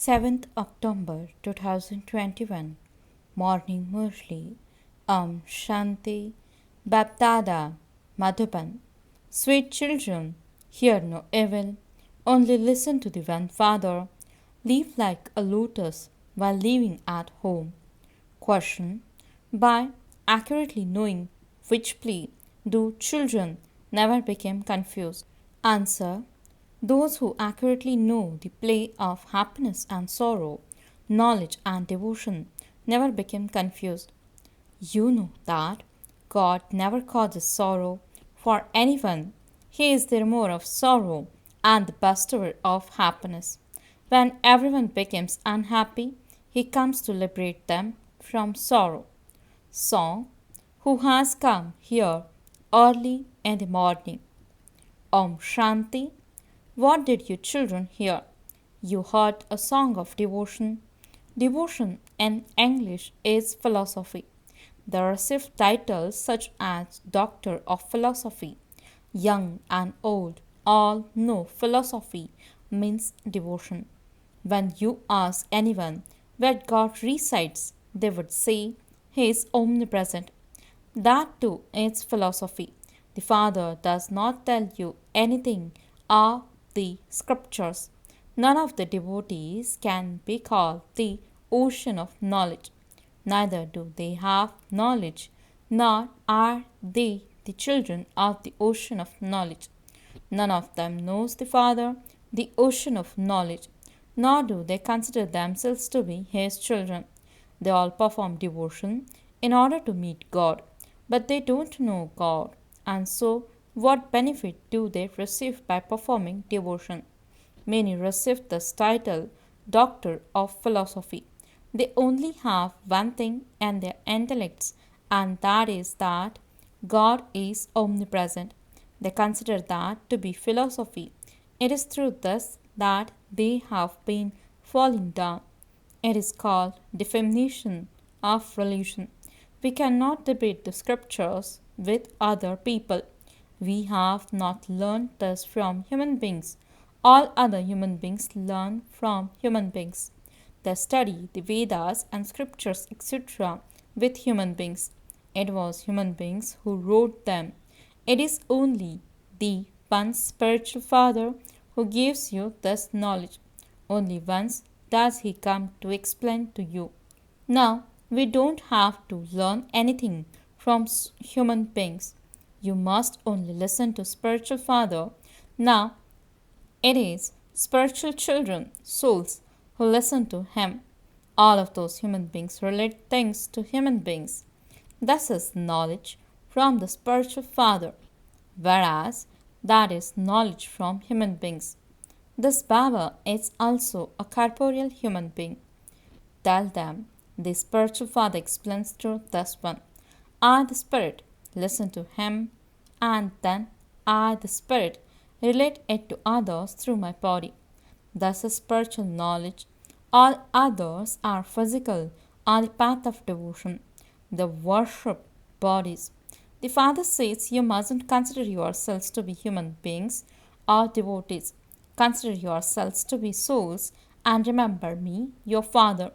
7th October 2021. Morning Murli. Shanti. Baptada. Madhuban. Sweet children, hear no evil, only listen to the one Father. Live like a lotus while living at home. Question. By accurately knowing which plea do children never become confused? Answer. Those who accurately know the play of happiness and sorrow, knowledge and devotion, never become confused. You know that God never causes sorrow for anyone. He is the remover of sorrow and the bestower of happiness. When everyone becomes unhappy, He comes to liberate them from sorrow. Song. Who has come here early in the morning? Om Shanti. What did you children hear? You heard a song of devotion. Devotion in English is philosophy. The received titles such as Doctor of Philosophy, young and old, all know philosophy means devotion. When you ask anyone where God resides, they would say He is omnipresent. That too is philosophy. The Father does not tell you anything of the scriptures. None of the devotees can be called the ocean of knowledge. Neither do they have knowledge, nor are they the children of the ocean of knowledge. None of them knows the Father, the ocean of knowledge, nor do they consider themselves to be His children. They all perform devotion in order to meet God, but they don't know God, and so what benefit do they receive by performing devotion? Many receive this title, Doctor of Philosophy. They only have one thing in their intellects, and that is that God is omnipresent. They consider that to be philosophy. It is through this that they have been falling down. It is called defamation of religion. We cannot debate the scriptures with other people. We have not learned this from human beings. All other human beings learn from human beings. They study the Vedas and scriptures, etc., with human beings. It was human beings who wrote them. It is only the one spiritual Father who gives you this knowledge. Only once does He come to explain to you. Now, we don't have to learn anything from human beings. You must only listen to spiritual Father. Now, it is spiritual children, souls, who listen to Him. All of those human beings relate things to human beings. This is knowledge from the spiritual Father, whereas that is knowledge from human beings. This Baba is also a corporeal human being. Tell them the spiritual Father explains to this one. I, the Spirit, listen to Him, and then I, the Spirit, relate it to others through my body. Thus is spiritual knowledge. All others are physical on the path of devotion. They worship bodies. The Father says you mustn't consider yourselves to be human beings or devotees. Consider yourselves to be souls and remember me, your Father.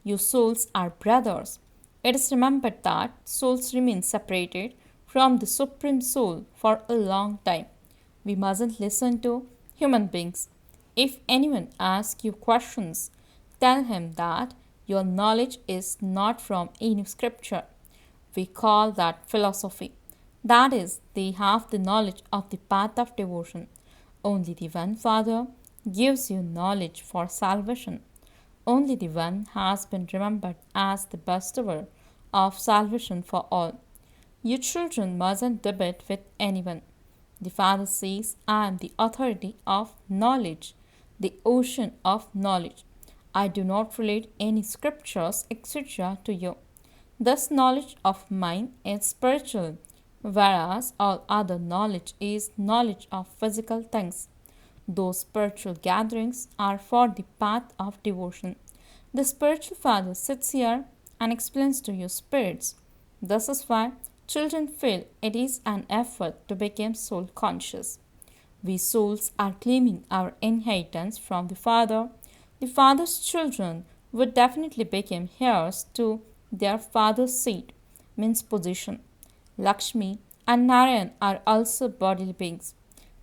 You souls are brothers. It is remembered that souls remain separated from the Supreme Soul for a long time. We mustn't listen to human beings. If anyone asks you questions, tell him that your knowledge is not from any scripture. We call that philosophy. That is, they have the knowledge of the path of devotion. Only the one Father gives you knowledge for salvation. Only the one has been remembered as the bestower of salvation for all. You children mustn't debate with anyone. The Father says, I am the authority of knowledge, the ocean of knowledge. I do not relate any scriptures, etc. to you. This knowledge of mine is spiritual, whereas all other knowledge is knowledge of physical things. Those spiritual gatherings are for the path of devotion. The spiritual Father sits here and explains to you spirits. This is why children feel it is an effort to become soul conscious. We souls are claiming our inheritance from the Father the father's children would definitely become heirs to their father's seat, means position. Lakshmi and Narayan are also bodily beings.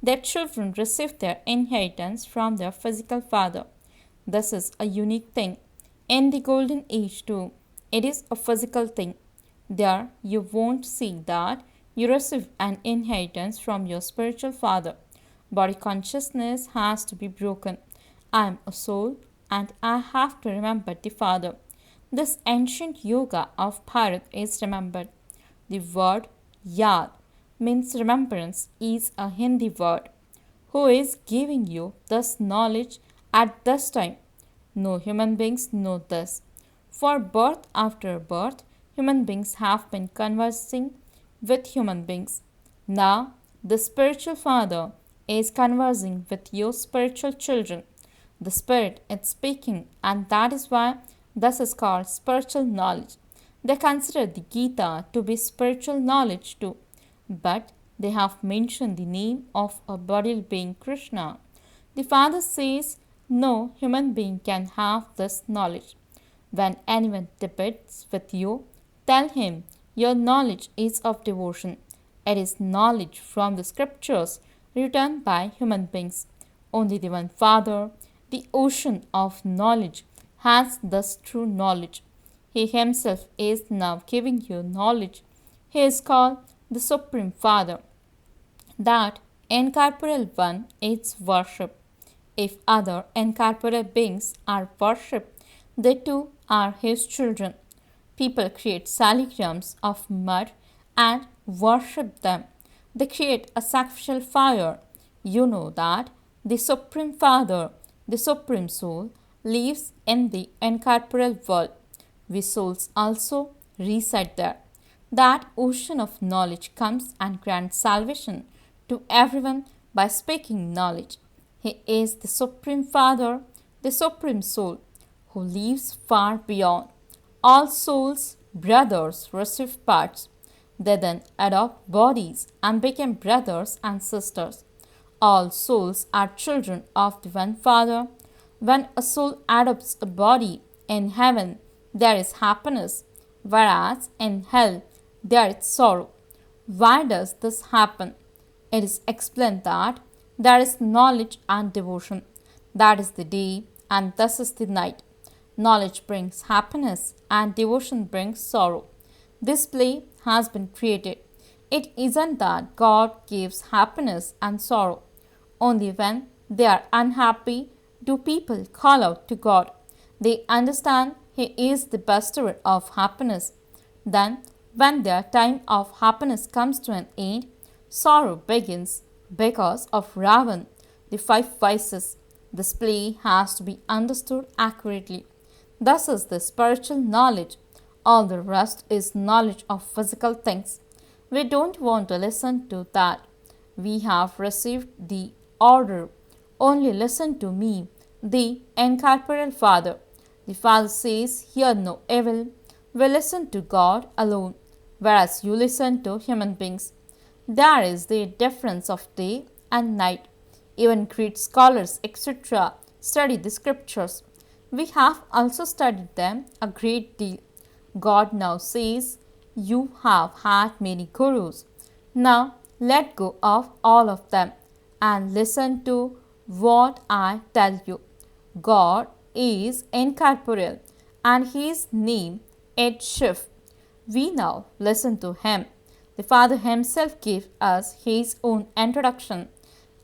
Their children receive their inheritance from their physical father. This is a unique thing. In the golden age, too, it is a physical thing. There, you won't see that you receive an inheritance from your spiritual father. Body consciousness has to be broken. I am a soul and I have to remember the father. This ancient yoga of Bharat is remembered. The word yad means remembrance is a Hindi word. Who is giving you this knowledge at this time? No human beings know this. For birth after birth, human beings have been conversing with human beings. Now, the spiritual father is conversing with your spiritual children. The spirit is speaking, and that is why this is called spiritual knowledge. They consider the Gita to be spiritual knowledge too, but they have mentioned the name of a bodily being Krishna. The father says no human being can have this knowledge. When anyone debates with you, tell him your knowledge is of devotion. It is knowledge from the scriptures written by human beings. Only the one Father, the ocean of knowledge, has this true knowledge. He himself is now giving you knowledge. He is called the Supreme Father. That incorporeal one is worship. If other incorporeal beings are worshipped, they too are his children. People create saligrams of mud and worship them. They create a sacrificial fire. You know that the Supreme Father, the Supreme Soul, lives in the incorporeal world. We souls also reside there. That ocean of knowledge comes and grants salvation to everyone by speaking knowledge. He is the Supreme Father, the Supreme Soul, who lives far beyond. All souls, brothers, receive parts. They then adopt bodies and become brothers and sisters. All souls are children of the one Father. When a soul adopts a body in heaven, there is happiness, whereas in hell there is sorrow. Why does this happen? It is explained that there is knowledge and devotion. That is the day, and thus is the night. Knowledge brings happiness, and devotion brings sorrow. This play has been created. It isn't that God gives happiness and sorrow. Only when they are unhappy do people call out to God. They understand He is the bestower of happiness. Then, when their time of happiness comes to an end, sorrow begins because of Ravan, the five vices. This play has to be understood accurately. Thus is the spiritual knowledge. All the rest is knowledge of physical things. We don't want to listen to that. We have received the order. Only listen to me, the incorporeal Father. The Father says, hear no evil. We listen to God alone, whereas you listen to human beings. There is the difference of day and night. Even great scholars, etc., study the scriptures. We have also studied them a great deal. God now says, you have had many gurus. Now let go of all of them and listen to what I tell you. God is incorporeal and his name is Shiv. We now listen to him. The Father himself gave us his own introduction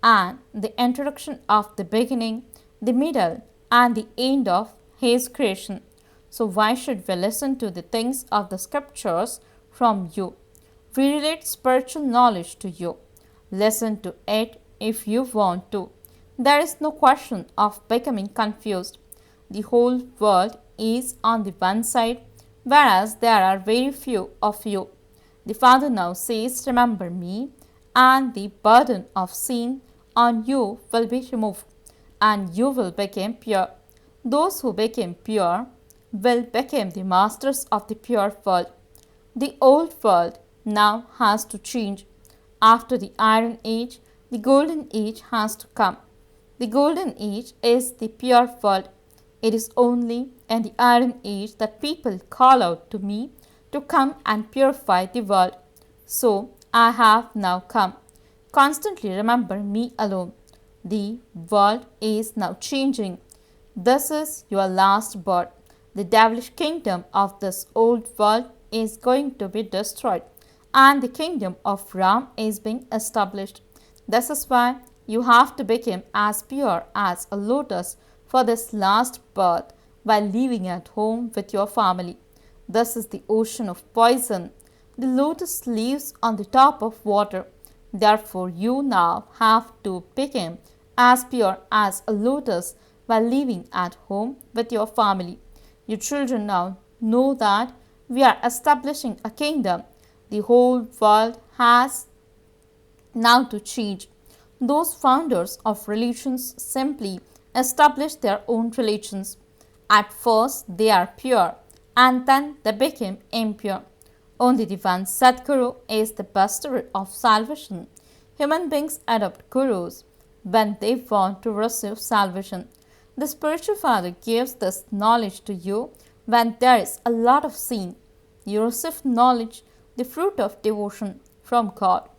and the introduction of the beginning, the middle, and the end of his creation. So why should we listen to the things of the scriptures from you? We relate spiritual knowledge to you. Listen to it if you want to. There is no question of becoming confused. The whole world is on the one side, whereas there are very few of you. The Father now says, remember me, and the burden of sin on you will be removed, and you will become pure. Those who became pure will become the masters of the pure world. The old world now has to change. After the Iron Age, the Golden Age has to come. The Golden Age is the pure world. It is only in the Iron Age that people call out to me to come and purify the world. So I have now come. Constantly remember me alone. The world is now changing. This is your last birth. The devilish kingdom of this old world is going to be destroyed, and the kingdom of Ram is being established. This is why you have to become as pure as a lotus for this last birth while living at home with your family. This is the ocean of poison. The lotus lives on the top of water. Therefore, you now have to become as pure as a lotus while living at home with your family. Your children now know that we are establishing a kingdom. The whole world has now to change. Those founders of religions simply establish their own religions. At first they are pure and then they became impure. Only the one Sadguru is the bestower of salvation. Human beings adopt gurus when they want to receive salvation. The spiritual father gives this knowledge to you when there is a lot of sin. You receive knowledge, the fruit of devotion from God.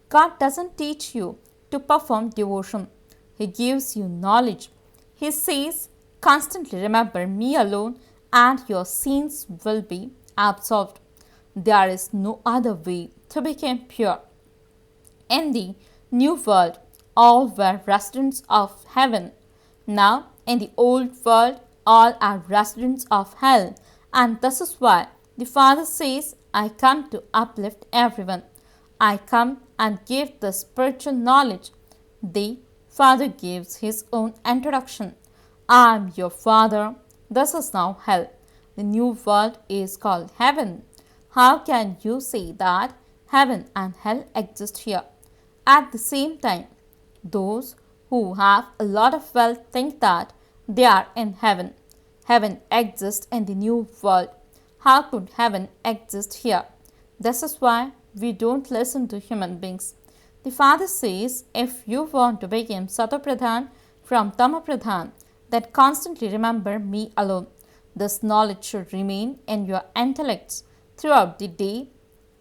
God doesn't teach you to perform devotion. He gives you knowledge. He says, constantly remember me alone and your sins will be absolved. There is no other way to become pure. In the new world, all were residents of heaven. Now, in the old world, all are residents of hell. And this is why the Father says, I come to uplift everyone. I come and give the spiritual knowledge. The Father gives his own introduction. I am your Father. This is now hell. The new world is called heaven. How can you say that heaven and hell exist here? At the same time, those who have a lot of wealth think that they are in heaven. Heaven exists in the new world. How could heaven exist here? This is why we don't listen to human beings. The Father says, if you want to become Satopradhan from Tamapradhan, then constantly remember me alone. This knowledge should remain in your intellects throughout the day.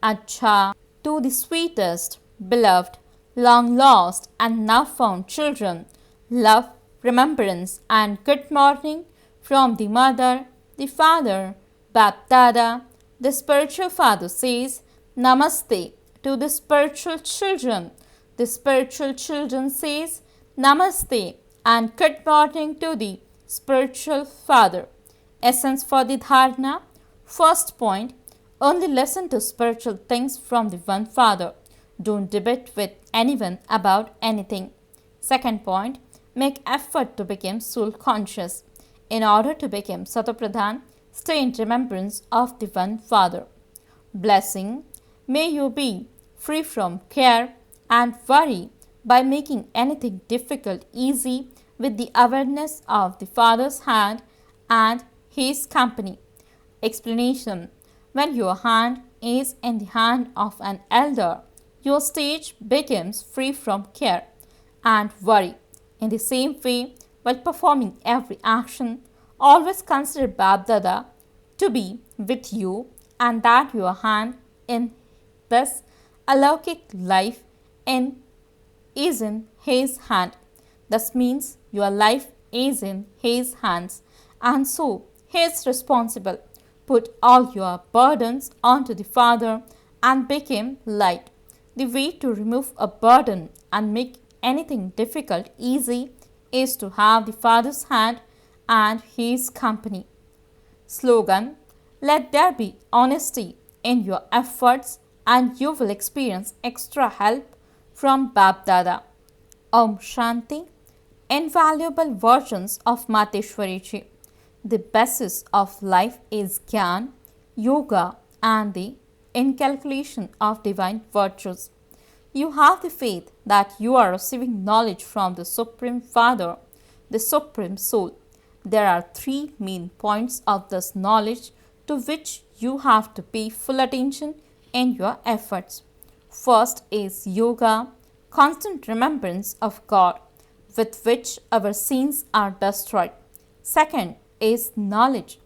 Acha, to the sweetest, beloved, long lost and now found children, love, remembrance and good morning from the mother, the father, Bapdada. The spiritual father says, Namaste to the spiritual children. The spiritual children says, Namaste and good morning to the spiritual father. Essence for the dharana. First point, only listen to spiritual things from the one father. Don't debate with anyone about anything. Second point, make effort to become soul conscious. In order to become Satopradhan, stay in remembrance of the one Father. Blessing, may you be free from care and worry by making anything difficult easy with the awareness of the Father's hand and His company. Explanation, when your hand is in the hand of an elder, your stage becomes free from care and worry. In the same way, while performing every action, always consider Babdada to be with you and that your hand in this alaukic life is in his hand. This means your life is in his hands and so he is responsible. Put all your burdens onto the Father and become light. The way to remove a burden and make anything difficult easy is to have the Father's hand and His company. Slogan, let there be honesty in your efforts and you will experience extra help from Babdada. Om Shanti. Invaluable versions of Mateshwariji. The basis of life is Gyan, Yoga and the inculcation of divine virtues. You have the faith that you are receiving knowledge from the Supreme Father, the Supreme Soul. There are three main points of this knowledge to which you have to pay full attention in your efforts. First is yoga, constant remembrance of God, with which our sins are destroyed. Second, is knowledge.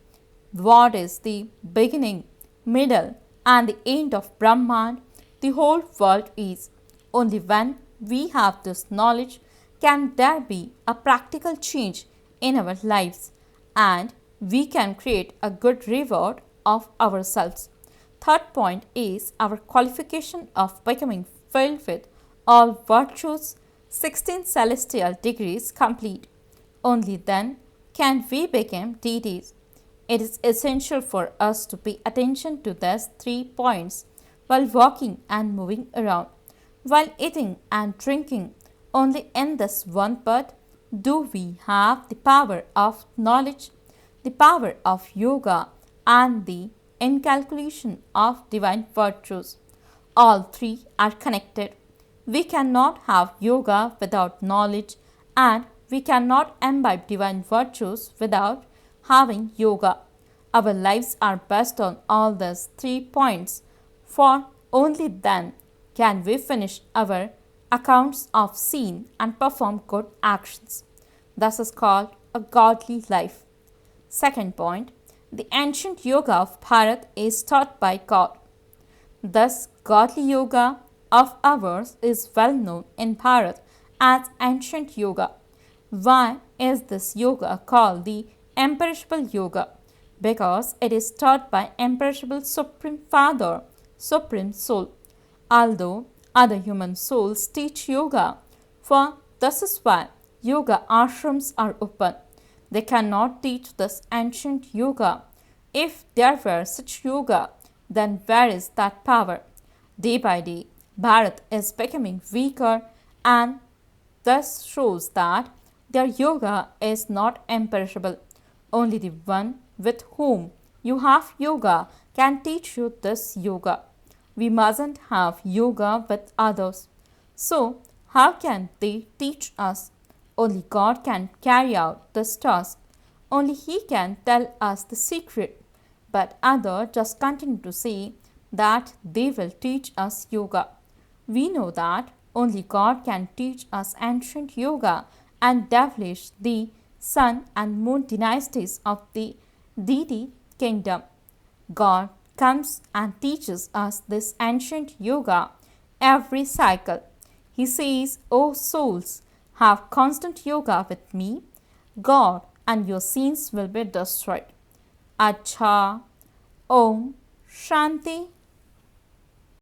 What is the beginning, middle, and the end of Brahman, the whole world is. Only when we have this knowledge can there be a practical change in our lives and we can create a good reward of ourselves. Third point is our qualification of becoming filled with all virtues, 16 celestial degrees complete. Only then can we become deities. It is essential for us to pay attention to these 3 points while walking and moving around, while eating and drinking. Only in this one part do we have the power of knowledge, the power of yoga, and the inculcation of divine virtues. All three are connected. We cannot have yoga without knowledge, and we cannot imbibe divine virtues without having yoga. Our lives are based on all these 3 points, for only then can we finish our accounts of sin and perform good actions. This is called a godly life. Second point, the ancient yoga of Bharat is taught by God. Thus, godly yoga of ours is well known in Bharat as ancient yoga. Why is this yoga called the imperishable yoga? Because it is taught by imperishable Supreme Father, Supreme Soul. Although other human souls teach yoga, for this is why yoga ashrams are open. They cannot teach this ancient yoga. If there were such yoga, then where is that power? Day by day, Bharat is becoming weaker and thus shows that their yoga is not imperishable. Only the one with whom you have yoga can teach you this yoga. We mustn't have yoga with others. So, how can they teach us? Only God can carry out this task. Only He can tell us the secret. But others just continue to say that they will teach us yoga. We know that only God can teach us ancient yoga and devilish the sun and moon dynasties of the deity kingdom. God comes and teaches us this ancient yoga every cycle. He says, O souls, have constant yoga with me, God, and your sins will be destroyed. Acha, Om, Shanti.